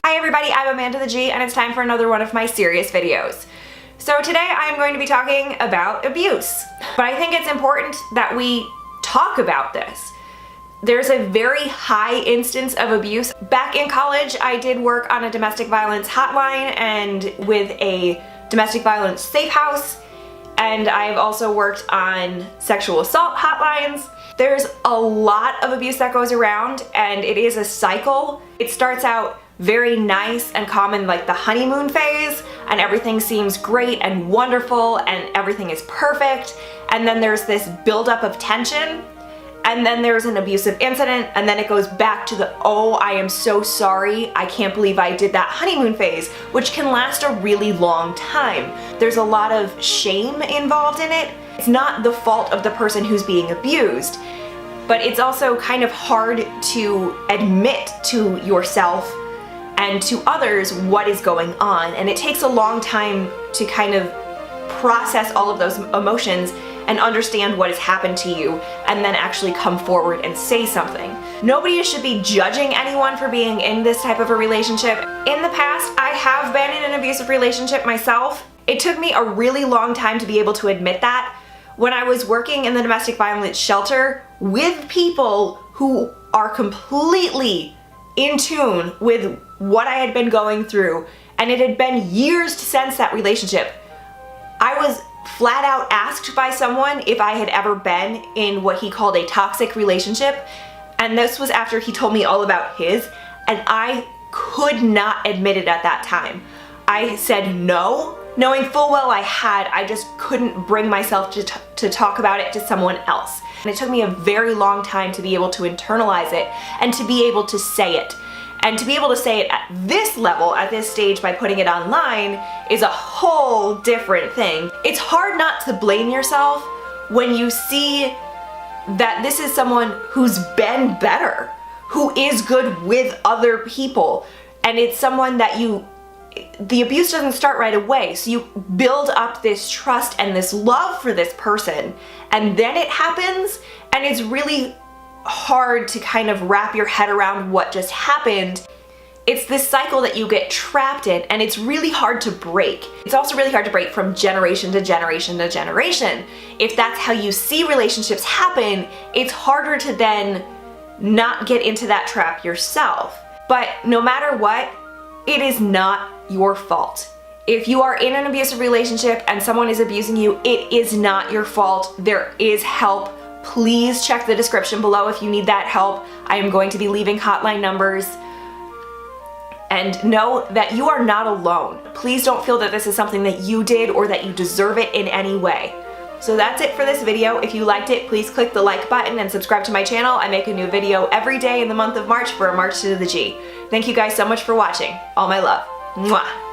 Hi everybody, I'm Amanda the G, and it's time for another one of my serious videos. So today I'm going to be talking about abuse, but I think it's important that we talk about this. There's a very high instance of abuse. Back in college, I did work on a domestic violence hotline and with a domestic violence safe house, and I've also worked on sexual assault hotlines. There's a lot of abuse that goes around, and it is a cycle. It starts out very nice and common, like the honeymoon phase, and everything seems great and wonderful and everything is perfect, and then there's this buildup of tension, and then there's an abusive incident, and then it goes back to the, oh, I am so sorry, I can't believe I did that honeymoon phase, which can last a really long time. There's a lot of shame involved in it. It's not the fault of the person who's being abused, but it's also kind of hard to admit to yourself and to others what is going on, and it takes a long time to kind of process all of those emotions and understand what has happened to you, and then actually come forward and say something. Nobody should be judging anyone for being in this type of a relationship. In the past, I have been in an abusive relationship myself. It took me a really long time to be able to admit that. When I was working in the domestic violence shelter with people who are completely in tune with what I had been going through, and it had been years since that relationship, I was flat out asked by someone if I had ever been in what he called a toxic relationship, and this was after he told me all about his, and I could not admit it at that time. I said no, knowing full well I had. I just couldn't bring myself to talk about it to someone else. And it took me a very long time to be able to internalize it and to be able to say it. And to be able to say it at this level, at this stage, by putting it online is a whole different thing. It's hard not to blame yourself when you see that this is someone who's been better, who is good with other people, and it's someone that the abuse doesn't start right away, so you build up this trust and this love for this person, and then it happens, and it's really hard to kind of wrap your head around what just happened. It's this cycle that you get trapped in, and it's really hard to break. It's also really hard to break from generation to generation to generation. If that's how you see relationships happen, it's harder to then not get into that trap yourself. But no matter what, it is not your fault. If you are in an abusive relationship and someone is abusing you, it is not your fault. There is help. Please check the description below if you need that help. I am going to be leaving hotline numbers. And know that you are not alone. Please don't feel that this is something that you did or that you deserve it in any way. So that's it for this video. If you liked it, please click the like button and subscribe to my channel. I make a new video every day in the month of March for a March to the G. Thank you guys so much for watching. All my love. Mwah.